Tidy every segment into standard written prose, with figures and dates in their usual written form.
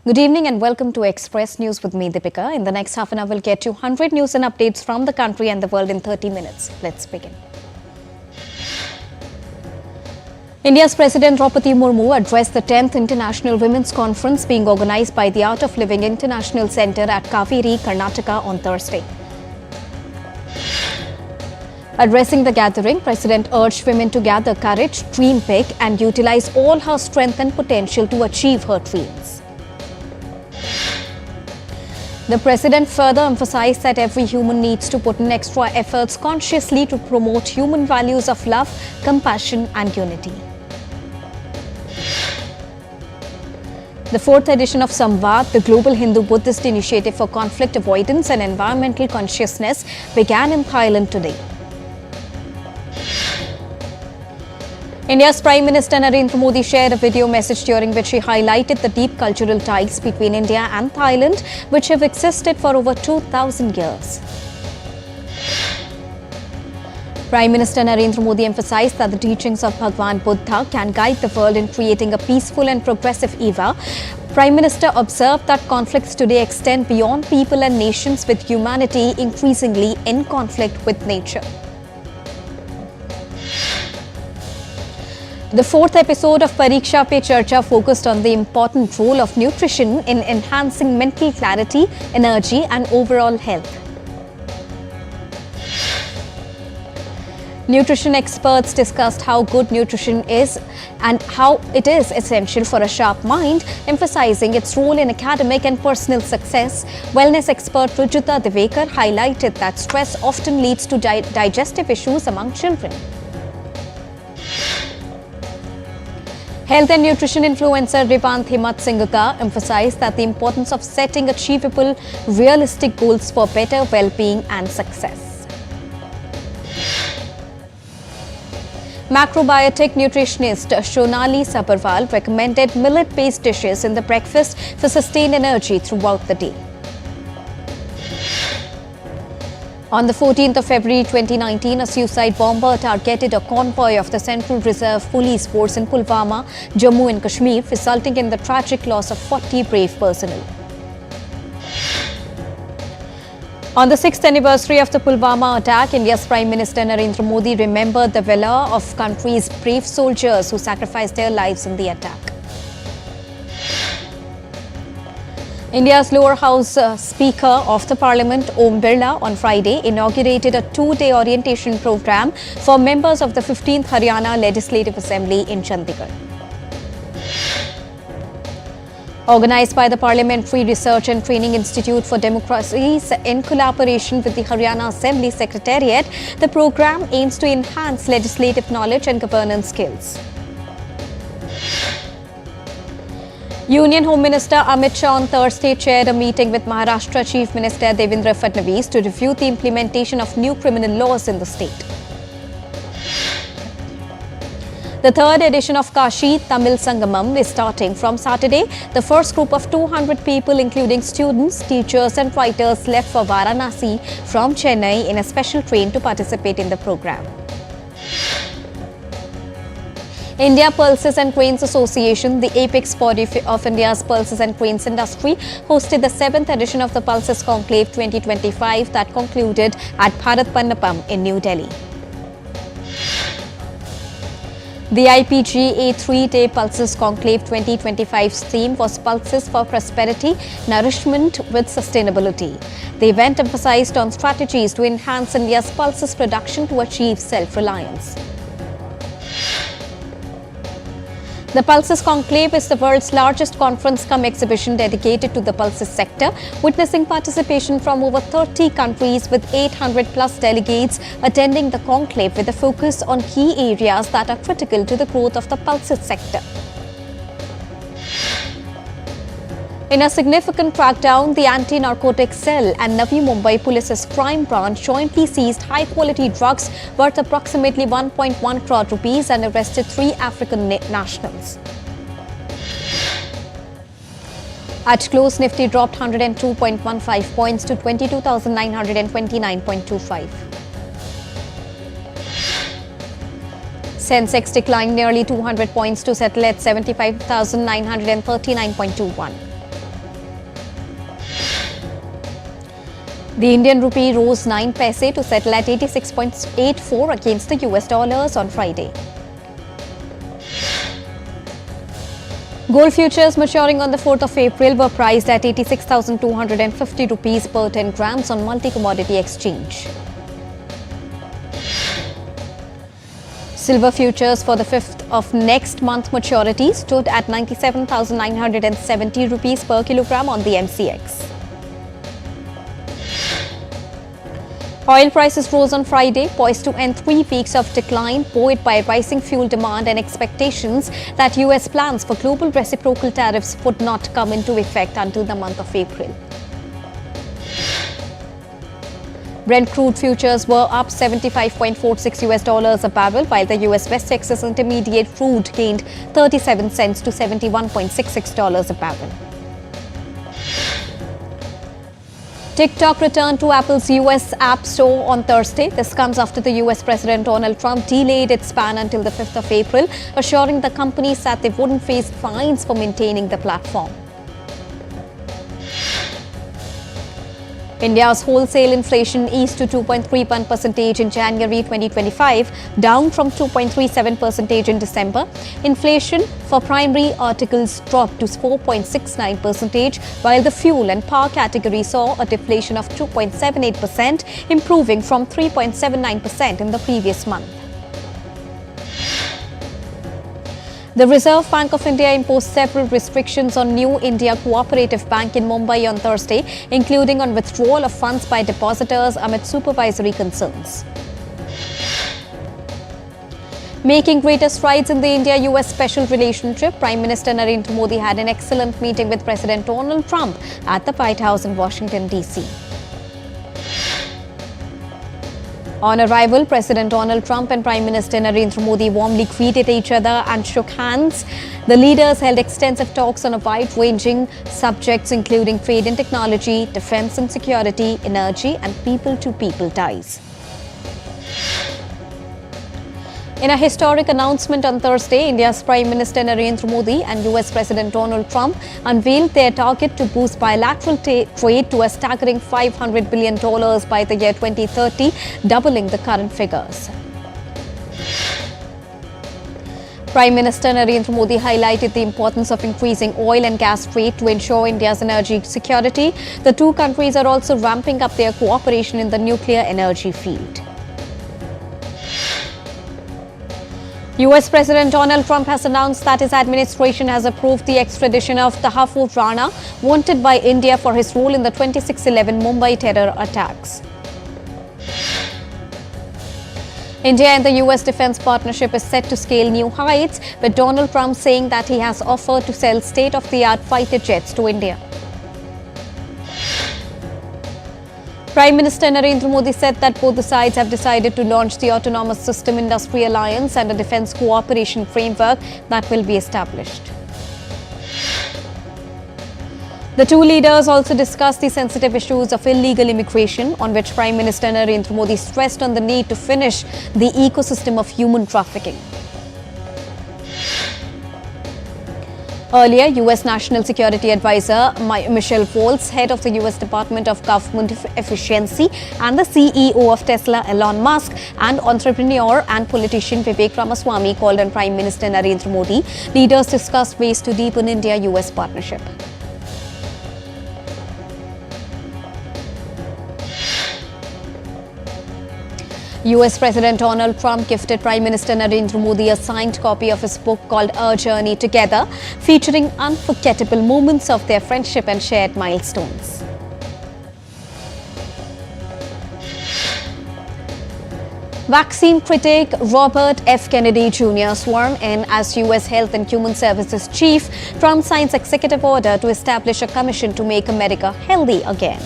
Good evening and welcome to Express News with me, Deepika. In the next half an hour, we'll get you 100 news and updates from the country and the world in 30 minutes. Let's begin. India's President Draupadi Murmu addressed the 10th International Women's Conference being organized by the Art of Living International Centre at Kaveri, Karnataka on Thursday. Addressing the gathering, President urged women to gather courage, dream big and utilize all her strength and potential to achieve her dreams. The President further emphasized that every human needs to put in extra efforts consciously to promote human values of love, compassion and unity. The 4th edition of Samvad, the global Hindu-Buddhist initiative for conflict avoidance and environmental consciousness, began in Thailand today. India's Prime Minister Narendra Modi shared a video message during which he highlighted the deep cultural ties between India and Thailand, which have existed for over 2,000 years. Prime Minister Narendra Modi emphasized that the teachings of Bhagwan Buddha can guide the world in creating a peaceful and progressive era. Prime Minister observed that conflicts today extend beyond people and nations, with humanity increasingly in conflict with nature. The 4th episode of Pariksha Pe Charcha focused on the important role of nutrition in enhancing mental clarity, energy and overall health. Nutrition experts discussed how good nutrition is and how it is essential for a sharp mind, emphasizing its role in academic and personal success. Wellness expert Rujuta Divekar highlighted that stress often leads to digestive issues among children. Health and nutrition influencer Rivant Himat Singaka emphasized that the importance of setting achievable, realistic goals for better well-being and success. Macrobiotic nutritionist Shonali Sabharwal recommended millet-based dishes in the breakfast for sustained energy throughout the day. On the 14th of February 2019, a suicide bomber targeted a convoy of the Central Reserve Police Force in Pulwama, Jammu and Kashmir, resulting in the tragic loss of 40 brave personnel. On the 6th anniversary of the Pulwama attack, India's Prime Minister Narendra Modi remembered the valor of country's brave soldiers who sacrificed their lives in the attack. India's lower house Speaker of the Parliament, Om Birla, on Friday inaugurated a 2-day orientation program for members of the 15th Haryana Legislative Assembly in Chandigarh. Organized by the Parliamentary Research and Training Institute for Democracies in collaboration with the Haryana Assembly Secretariat, the program aims to enhance legislative knowledge and governance skills. Union Home Minister Amit Shah on Thursday chaired a meeting with Maharashtra Chief Minister Devendra Fadnavis to review the implementation of new criminal laws in the state. The 3rd edition of Kashi Tamil Sangamam is starting from Saturday. The first group of 200 people, including students, teachers and writers, left for Varanasi from Chennai in a special train to participate in the program. India Pulses and Cranes Association, the apex body of India's pulses and cranes industry, hosted the 7th edition of the Pulses Conclave 2025 that concluded at Bharat Mandapam in New Delhi. The IPGA 3-day Pulses Conclave 2025's theme was Pulses for Prosperity, Nourishment with Sustainability. The event emphasized on strategies to enhance India's pulses production to achieve self-reliance. The Pulses Conclave is the world's largest conference-cum-exhibition dedicated to the pulses sector, witnessing participation from over 30 countries with 800-plus delegates attending the conclave with a focus on key areas that are critical to the growth of the pulses sector. In a significant crackdown, the anti-narcotics cell and Navi Mumbai Police's crime branch jointly seized high-quality drugs worth approximately 1.1 crore rupees and arrested 3 African nationals. At close, Nifty dropped 102.15 points to 22,929.25. Sensex declined nearly 200 points to settle at 75,939.21. The Indian rupee rose 9 paise to settle at 86.84 against the US dollars on Friday. Gold futures maturing on the 4th of April were priced at 86,250 rupees per 10 grams on multi-commodity exchange. Silver futures for the 5th of next month maturity stood at 97,970 rupees per kilogram on the MCX. Oil prices rose on Friday, poised to end 3 weeks of decline, buoyed by rising fuel demand and expectations that US plans for global reciprocal tariffs would not come into effect until the month of April. Brent crude futures were up 75.46 US dollars a barrel, while the US West Texas Intermediate crude gained 37 cents to $71.66 a barrel. TikTok returned to Apple's US App Store on Thursday. This comes after the US President Donald Trump delayed its ban until the 5th of April, assuring the companies that they wouldn't face fines for maintaining the platform. India's wholesale inflation eased to 2.31% in January 2025, down from 2.37% in December. Inflation for primary articles dropped to 4.69%, while the fuel and power category saw a deflation of 2.78%, improving from 3.79% in the previous month. The Reserve Bank of India imposed several restrictions on New India Cooperative Bank in Mumbai on Thursday, including on withdrawal of funds by depositors amid supervisory concerns. Making greater strides in the India-US special relationship, Prime Minister Narendra Modi had an excellent meeting with President Donald Trump at the White House in Washington, D.C. On arrival, President Donald Trump and Prime Minister Narendra Modi warmly greeted each other and shook hands. The leaders held extensive talks on a wide-ranging subjects including trade and technology, defense and security, energy and people-to-people ties. In a historic announcement on Thursday, India's Prime Minister Narendra Modi and US President Donald Trump unveiled their target to boost bilateral trade to a staggering $500 billion by the year 2030, doubling the current figures. Prime Minister Narendra Modi highlighted the importance of increasing oil and gas trade to ensure India's energy security. The two countries are also ramping up their cooperation in the nuclear energy field. US President Donald Trump has announced that his administration has approved the extradition of Tahafur Rana, wanted by India for his role in the 26/11 Mumbai terror attacks. India and the US defense partnership is set to scale new heights, with Donald Trump saying that he has offered to sell state-of-the-art fighter jets to India. Prime Minister Narendra Modi said that both the sides have decided to launch the Autonomous System Industry Alliance and a defense cooperation framework that will be established. The two leaders also discussed the sensitive issues of illegal immigration, on which Prime Minister Narendra Modi stressed on the need to finish the ecosystem of human trafficking. Earlier, US National Security Advisor Michelle Waltz, head of the US Department of Government Efficiency and the CEO of Tesla, Elon Musk, and entrepreneur and politician Vivek Ramaswamy called on Prime Minister Narendra Modi. Leaders discussed ways to deepen India-US partnership. US President Donald Trump gifted Prime Minister Narendra Modi a signed copy of his book called A Journey Together, featuring unforgettable moments of their friendship and shared milestones. Vaccine critic Robert F. Kennedy Jr. sworn in as U.S. Health and Human Services Chief. Trump signs executive order to establish a commission to make America healthy again.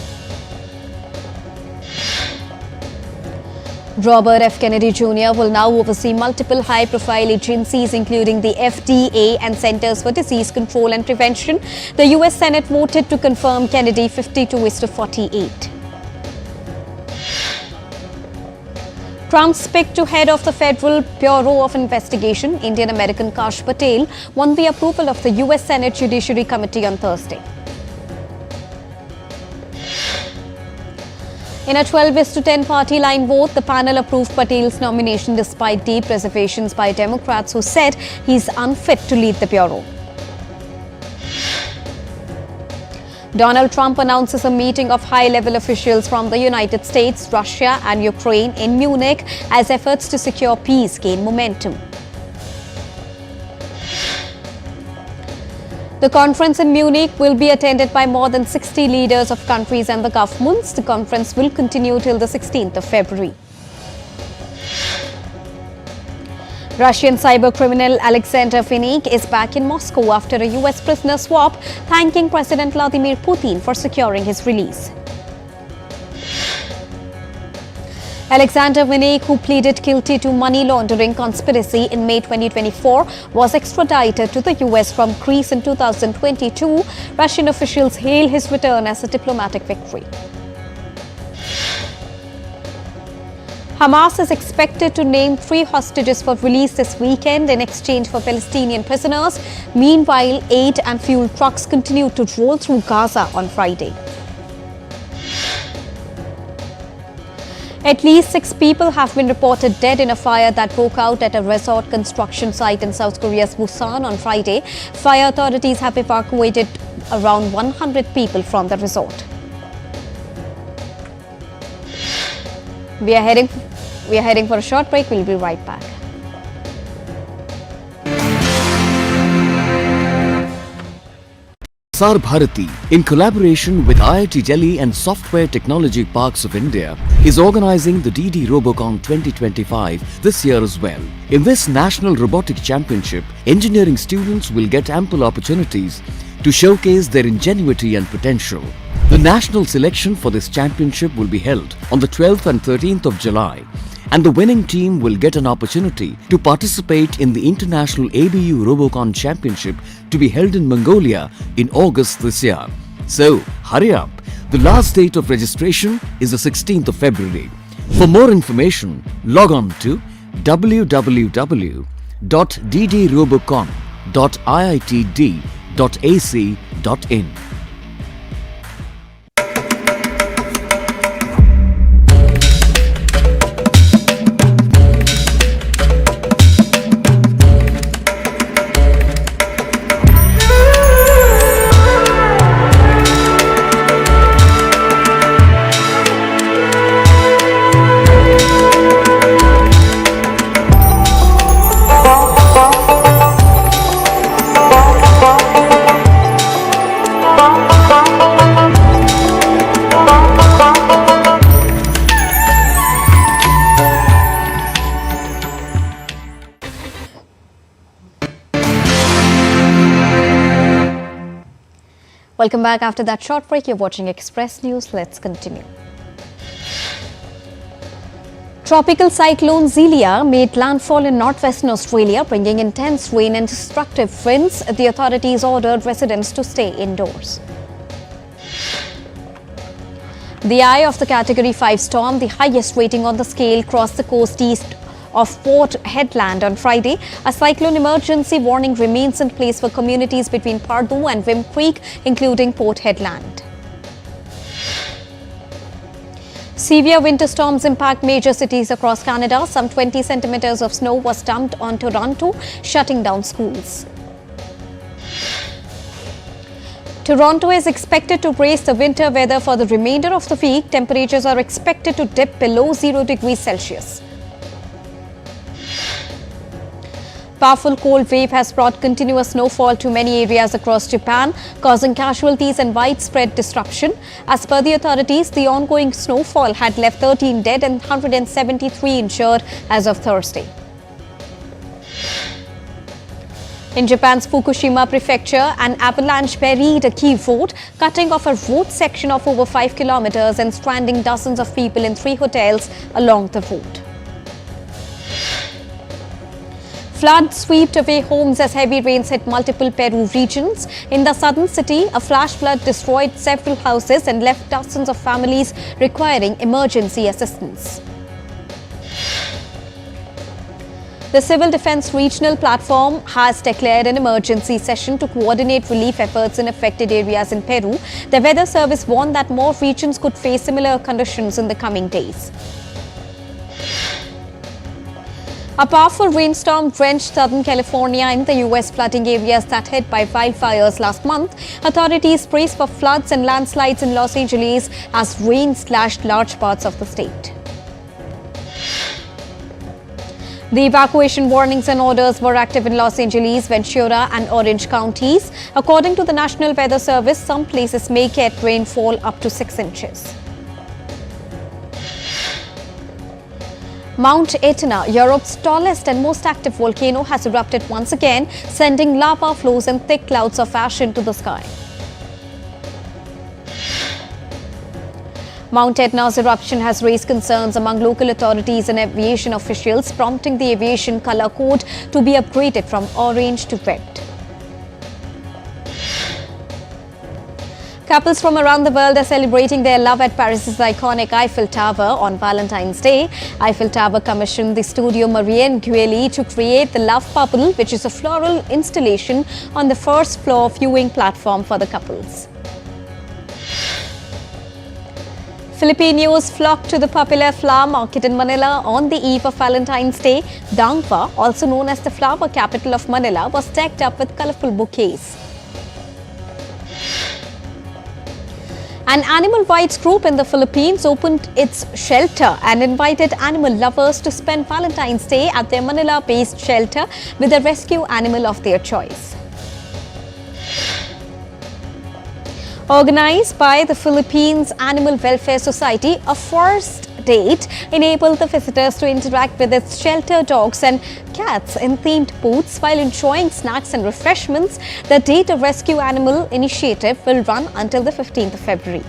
Robert F. Kennedy Jr. will now oversee multiple high-profile agencies, including the FDA and Centers for Disease Control and Prevention. The U.S. Senate voted to confirm Kennedy 52-48. Trump's pick to head of the Federal Bureau of Investigation, Indian-American Kash Patel, won the approval of the U.S. Senate Judiciary Committee on Thursday. In a 12-10 party line vote, the panel approved Patel's nomination despite deep reservations by Democrats who said he's unfit to lead the bureau. Donald Trump announces a meeting of high-level officials from the United States, Russia and Ukraine in Munich as efforts to secure peace gain momentum. The conference in Munich will be attended by more than 60 leaders of countries and the governments. The conference will continue till the 16th of February. Russian cybercriminal Alexander Vinik is back in Moscow after a US prisoner swap, thanking President Vladimir Putin for securing his release. Alexander Vinik, who pleaded guilty to money laundering conspiracy in May 2024, was extradited to the US from Greece in 2022. Russian officials hail his return as a diplomatic victory. Hamas is expected to name 3 hostages for release this weekend in exchange for Palestinian prisoners. Meanwhile, aid and fuel trucks continued to roll through Gaza on Friday. At least 6 people have been reported dead in a fire that broke out at a resort construction site in South Korea's Busan on Friday. Fire authorities have evacuated around 100 people from the resort. We are heading for a short break. We'll be right back. Prasar Bharati, in collaboration with IIT Delhi and Software Technology Parks of India, is organizing the DD Robocon 2025 this year as well. In this National Robotics Championship, engineering students will get ample opportunities to showcase their ingenuity and potential. The national selection for this championship will be held on the 12th and 13th of July, and the winning team will get an opportunity to participate in the International ABU Robocon Championship to be held in Mongolia in August this year. So, hurry up! The last date of registration is the 16th of February. For more information, log on to www.ddrobocon.iitd.ac.in. Welcome back after that short break. You're watching Express News. Let's continue. Tropical cyclone Zelia made landfall in northwestern Australia, bringing intense rain and destructive winds. The authorities ordered residents to stay indoors. The eye of the Category 5 storm, the highest rating on the scale, crossed the coast east of Port Hedland on Friday. A cyclone emergency warning remains in place for communities between Pardu and Wim Creek, including Port Hedland. Severe winter storms impact major cities across Canada. Some 20 centimeters of snow was dumped on Toronto, shutting down schools. Toronto is expected to brace the winter weather for the remainder of the week. Temperatures are expected to dip below 0 degrees Celsius. Powerful cold wave has brought continuous snowfall to many areas across Japan, causing casualties and widespread disruption. As per the authorities, the ongoing snowfall had left 13 dead and 173 injured as of Thursday. In Japan's Fukushima prefecture, an avalanche buried a key road, cutting off a road section of over 5 kilometers and stranding dozens of people in 3 hotels along the road. Floods swept away homes as heavy rains hit multiple Peru regions. In the southern city, a flash flood destroyed several houses and left dozens of families requiring emergency assistance. The Civil Defence Regional Platform has declared an emergency session to coordinate relief efforts in affected areas in Peru. The Weather Service warned that more regions could face similar conditions in the coming days. A powerful rainstorm drenched Southern California in the U.S., flooding areas that hit by wildfires last month. Authorities braced for floods and landslides in Los Angeles as rain slashed large parts of the state. The evacuation warnings and orders were active in Los Angeles, Ventura and Orange counties. According to the National Weather Service, some places may get rainfall up to 6 inches. Mount Etna, Europe's tallest and most active volcano, has erupted once again, sending lava flows and thick clouds of ash into the sky. Mount Etna's eruption has raised concerns among local authorities and aviation officials, prompting the aviation color code to be upgraded from orange to red. Couples from around the world are celebrating their love at Paris's iconic Eiffel Tower on Valentine's Day. Eiffel Tower commissioned the studio Marianne Gueli to create the Love Bubble, which is a floral installation on the first floor viewing platform for the couples. Filipinos flocked to the popular flower market in Manila on the eve of Valentine's Day. Dangpa, also known as the flower capital of Manila, was decked up with colorful bouquets. An animal rights group in the Philippines opened its shelter and invited animal lovers to spend Valentine's Day at their Manila-based shelter with a rescue animal of their choice. Organized by the Philippines Animal Welfare Society, a first date enabled the visitors to interact with its shelter dogs and cats in themed booths while enjoying snacks and refreshments. The Date a Rescue Animal initiative will run until the 15th of February.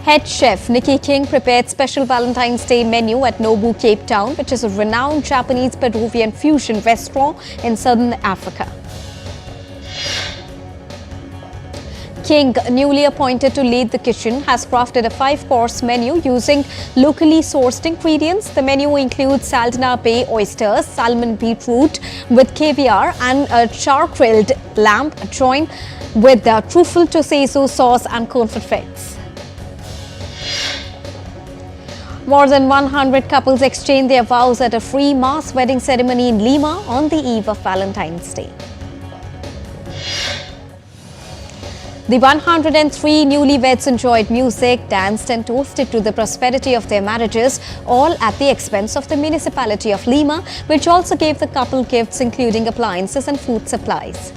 Head chef Nikki King prepared special Valentine's Day menu at Nobu, Cape Town, which is a renowned Japanese-Peruvian fusion restaurant in southern Africa. King, newly appointed to lead the kitchen, has crafted a 5-course menu using locally sourced ingredients. The menu includes Saldanha Bay oysters, salmon beetroot with caviar, and a char-grilled lamb joined with truffle tosaso sauce and confit. More than 100 couples exchanged their vows at a free mass wedding ceremony in Lima on the eve of Valentine's Day. The 103 newlyweds enjoyed music, danced and toasted to the prosperity of their marriages, all at the expense of the municipality of Lima, which also gave the couple gifts including appliances and food supplies.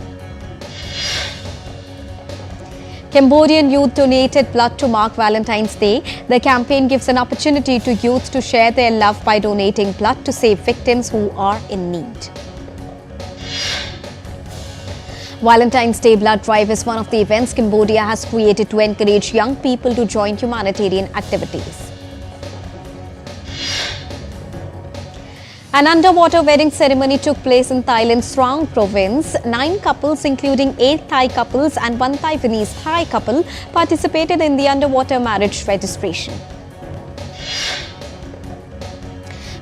Cambodian youth donated blood to mark Valentine's Day. The campaign gives an opportunity to youth to share their love by donating blood to save victims who are in need. Valentine's Day Blood Drive is one of the events Cambodia has created to encourage young people to join humanitarian activities. An underwater wedding ceremony took place in Thailand's Trang province. 9 couples, including 8 Thai couples and 1 Taiwanese Thai couple, participated in the underwater marriage registration.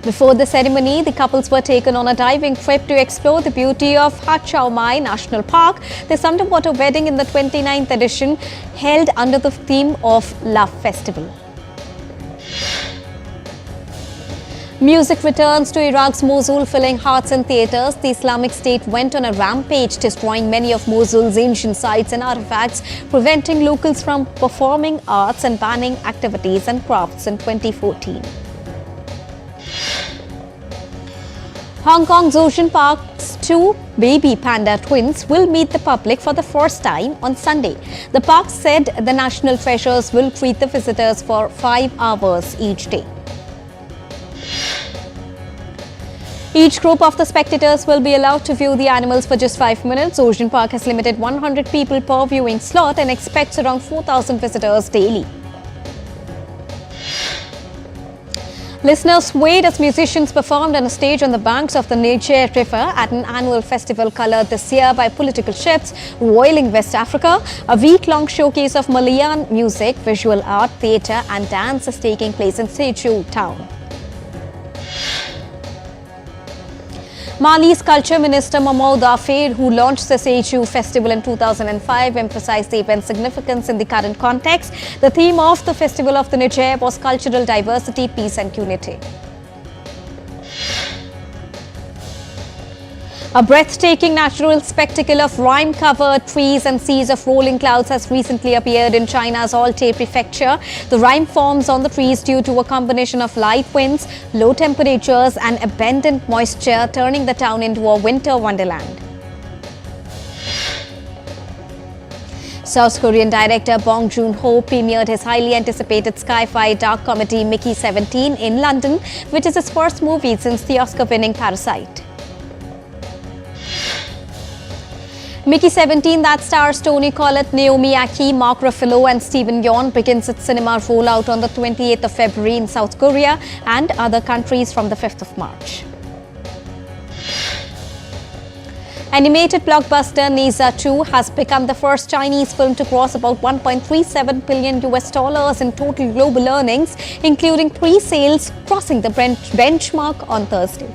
Before the ceremony, the couples were taken on a diving trip to explore the beauty of Hat Chau Mai National Park. This underwater wedding in the 29th edition held under the theme of Love Festival. Music returns to Iraq's Mosul, filling hearts and theatres. The Islamic State went on a rampage, destroying many of Mosul's ancient sites and artifacts, preventing locals from performing arts and banning activities and crafts in 2014. Hong Kong's Ocean Park's 2 baby panda twins will meet the public for the first time on Sunday. The park said the national treasures will treat the visitors for 5 hours each day. Each group of the spectators will be allowed to view the animals for just 5 minutes. Ocean Park has limited 100 people per viewing slot and expects around 4,000 visitors daily. Listeners swayed as musicians performed on a stage on the banks of the Niger River at an annual festival colored this year by political ships roiling West Africa. A week-long showcase of Malayan music, visual art, theatre and dance is taking place in Seju town. Mali's Culture Minister Mahmoud Afir, who launched the Seju Festival in 2005, emphasized the event's significance in the current context. The theme of the Festival of the Niger was cultural diversity, peace and unity. A breathtaking natural spectacle of rime-covered trees and seas of rolling clouds has recently appeared in China's Altai prefecture. The rime forms on the trees due to a combination of light winds, low temperatures and abundant moisture, turning the town into a winter wonderland. South Korean director Bong Joon-ho premiered his highly anticipated sci-fi dark comedy Mickey 17 in London, which is his first movie since the Oscar-winning Parasite. Mickey 17, that stars Toni Collette, Naomi Aki, Mark Ruffalo and Steven Yeun, begins its cinema rollout on the 28th of February in South Korea and other countries from the 5th of March. Animated blockbuster Nisa 2 has become the first Chinese film to cross about $1.37 billion in total global earnings, including pre-sales, crossing the benchmark on Thursday.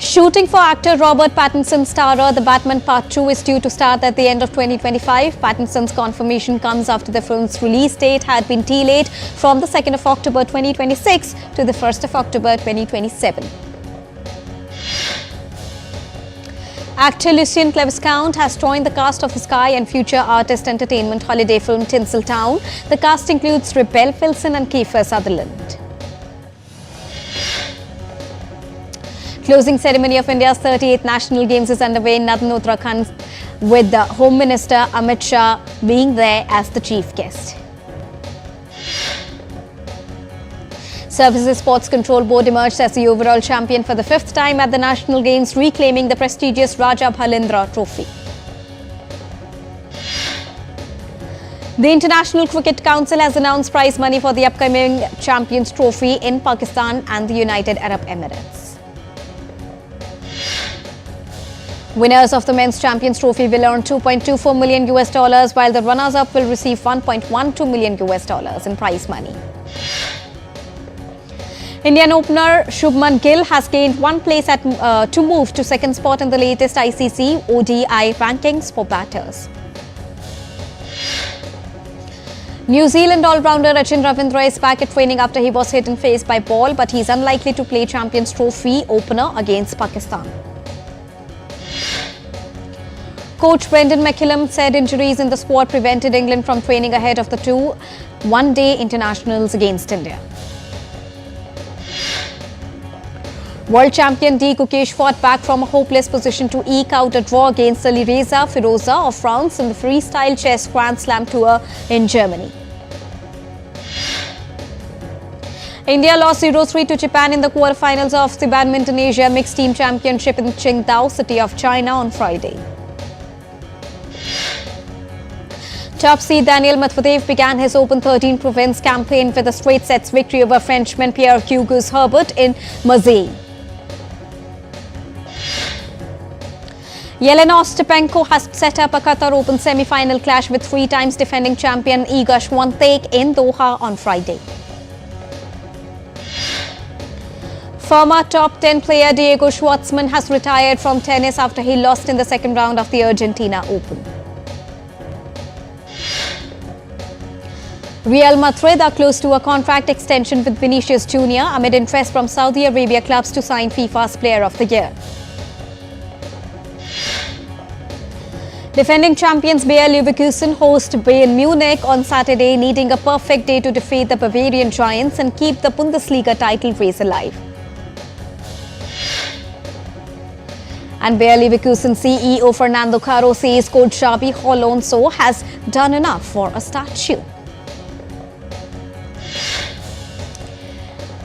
Shooting for actor Robert Pattinson's starrer The Batman Part 2 is due to start at the end of 2025. Pattinson's confirmation comes after the film's release date had been delayed from the 2nd of October 2026 to the 1st of October 2027. Actor Lucien Cleviscount has joined the cast of the Sky and Future Artist Entertainment holiday film Tinseltown. The cast includes Rebel Wilson and Kiefer Sutherland. Closing ceremony of India's 38th National Games is underway in Northern Uttarakhand, with the Home Minister Amit Shah being there as the chief guest. Services Sports Control Board emerged as the overall champion for the 5th time at the National Games, reclaiming the prestigious Raja Bhalendra Trophy. The International Cricket Council has announced prize money for the upcoming Champions Trophy in Pakistan and the United Arab Emirates. Winners of the Men's Champions Trophy will earn $2.24 million, while the runners-up will receive $1.12 million in prize money. Indian opener Shubman Gill has gained one place to move to second spot in the latest ICC ODI rankings for batters. New Zealand all-rounder Rachin Ravindra is back at training after he was hit in face by ball, but he is unlikely to play Champions Trophy opener against Pakistan. Coach Brendan McCullum said injuries in the squad prevented England from training ahead of the two one-day internationals against India. World champion D. Gukesh fought back from a hopeless position to eke out a draw against Alireza Firoza of France in the Freestyle Chess Grand Slam Tour in Germany. India lost 0-3 to Japan in the quarterfinals of the Badminton Asia Mixed Team Championship in Qingdao, city of China, on Friday. Top seed Daniel Medvedev began his Open 13 Province campaign with a straight sets victory over Frenchman Pierre-Hugues Herbert in Marseille. Yelena Ostapenko has set up a Qatar Open semi-final clash with 3 times defending champion Iga Swiatek in Doha on Friday. Former top 10 player Diego Schwartzman has retired from tennis after he lost in the second round of the Argentina Open. Real Madrid are close to a contract extension with Vinicius Jr. amid interest from Saudi Arabia clubs to sign FIFA's Player of the Year. Defending champions Bayer Leverkusen host Bayern Munich on Saturday, needing a perfect day to defeat the Bavarian Giants and keep the Bundesliga title race alive. And Bayer Leverkusen CEO Fernando Caro says coach Xabi Alonso has done enough for a statue.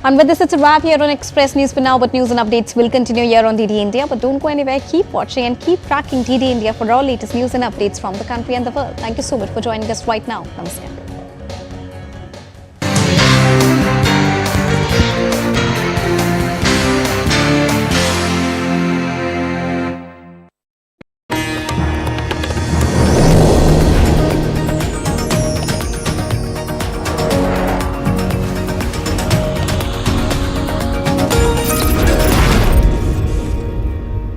And with this, it's a wrap here on Express News for now, but news and updates will continue here on DD India. But don't go anywhere, keep watching and keep tracking DD India for all latest news and updates from the country and the world. Thank you so much for joining us right now. Namaskar.